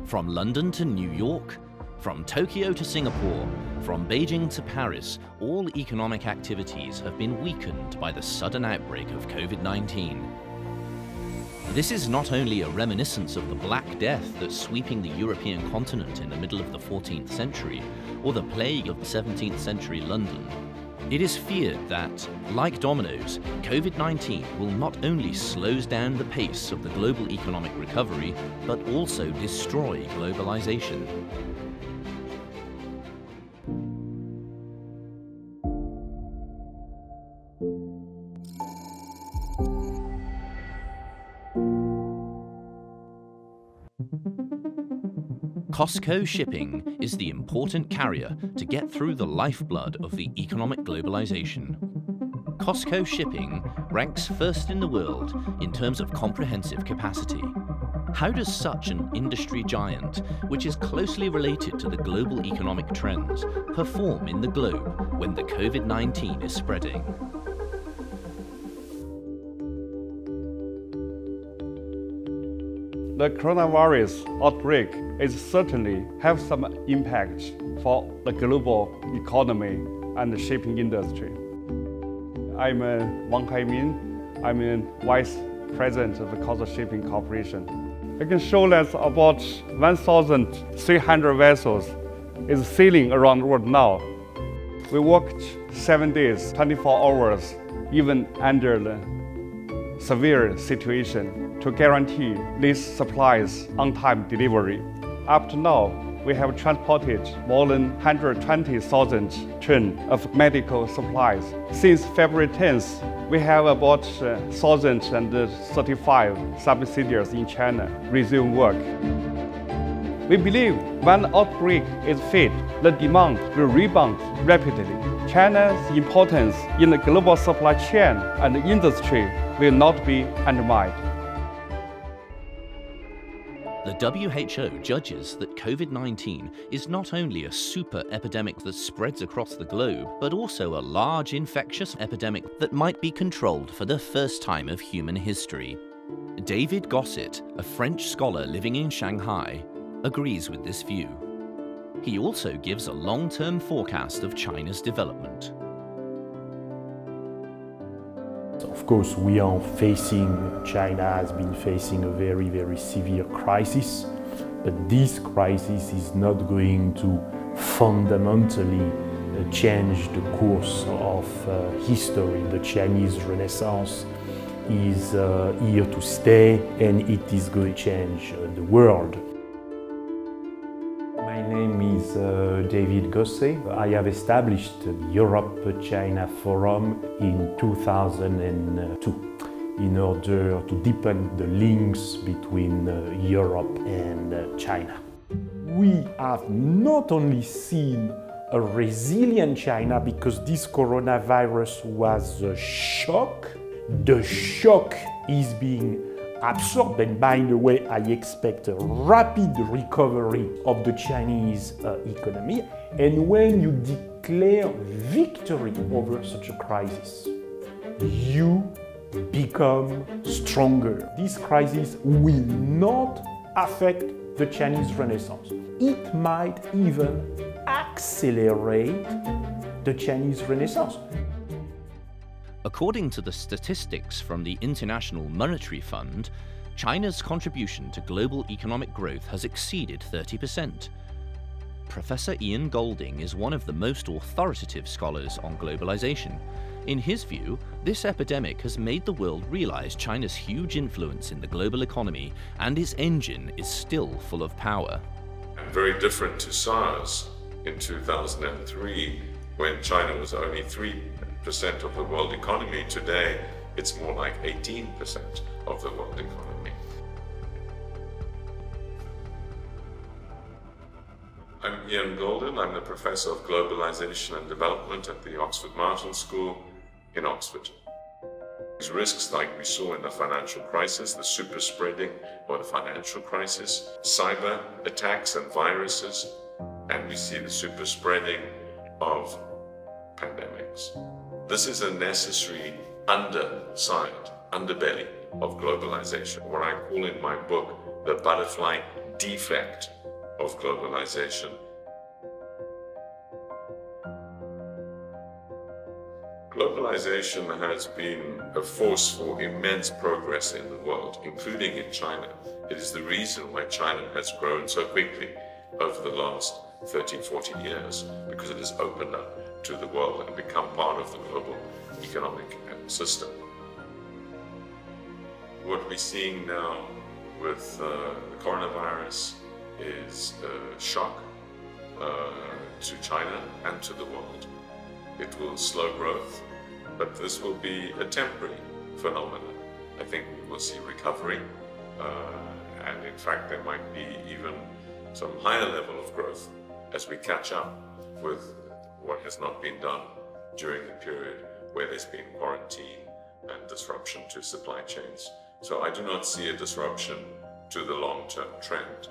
From London to New York, from Tokyo to Singapore, from Beijing to Paris, all economic activities have been weakened by the sudden outbreak of COVID-19. This is not only a reminiscence of the Black Death that's sweeping the European continent in the middle of the 14th century, or the plague of 17th century London. It is feared that, like dominoes, COVID-19 will not only slow down the pace of the global economic recovery, but also destroy globalization. Cosco Shipping is the important carrier to get through the lifeblood of the economic globalization. Cosco Shipping ranks first in the world in terms of comprehensive capacity. How does such an industry giant, which is closely related to the global economic trends, perform in the globe when the COVID-19 is spreading? The coronavirus outbreak is certainly have some impact for the global economy and the shipping industry. I'm Wang Haimin. I'm Vice President of the Cosco Shipping Corporation. I can show that about 1,300 vessels is sailing around the world now. We worked 7 days, 24 hours, even under the severe situation, to guarantee these supplies on-time delivery. Up to now, we have transported more than 120,000 tons of medical supplies. Since February 10th, we have about 1,035 subsidiaries in China resume work. We believe when the outbreak is faded, the demand will rebound rapidly. China's importance in the global supply chain and the industry will not be undermined. The WHO judges that COVID-19 is not only a super epidemic that spreads across the globe, but also a large infectious epidemic that might be controlled for the first time of human history. David Gosset, a French scholar living in Shanghai, agrees with this view. He also gives a long-term forecast of China's development. Of course, China has been facing a very, very severe crisis, but this crisis is not going to fundamentally change the course of history. The Chinese Renaissance is here to stay, and it is going to change the world. My name is David Gosset. I have established the Europe-China Forum in 2002 in order to deepen the links between Europe and China. We have not only seen a resilient China because this coronavirus was a shock. The shock is being absorbed, and by the way, I expect a rapid recovery of the Chinese economy. And when you declare victory over such a crisis, you become stronger. This crisis will not affect the Chinese Renaissance. It might even accelerate the Chinese Renaissance. According to the statistics from the International Monetary Fund, China's contribution to global economic growth has exceeded 30%. Professor Ian Goldin is one of the most authoritative scholars on globalization. In his view, this epidemic has made the world realize China's huge influence in the global economy, and its engine is still full of power. Very different to SARS in 2003, when China was only 3% of the world economy. Today, it's more like 18% of the world economy. I'm Ian Goldin. I'm the Professor of Globalization and Development at the Oxford Marshall School in Oxford. These risks, like we saw in the financial crisis, the super spreading or the financial crisis, cyber attacks and viruses, and we see the super spreading of pandemics. This is a necessary underbelly of globalization, what I call in my book the butterfly defect of globalization. Globalization has been a force for immense progress in the world, including in China. It is the reason why China has grown so quickly over the last 30, 40 years, because it has opened up to the world and become part of the global economic system. What we're seeing now with the coronavirus is a shock to China and to the world. It will slow growth, but this will be a temporary phenomenon. I think we will see recovery, and in fact there might be even some higher level of growth as we catch up with what has not been done during the period where there's been quarantine and disruption to supply chains. So I do not see a disruption to the long-term trend.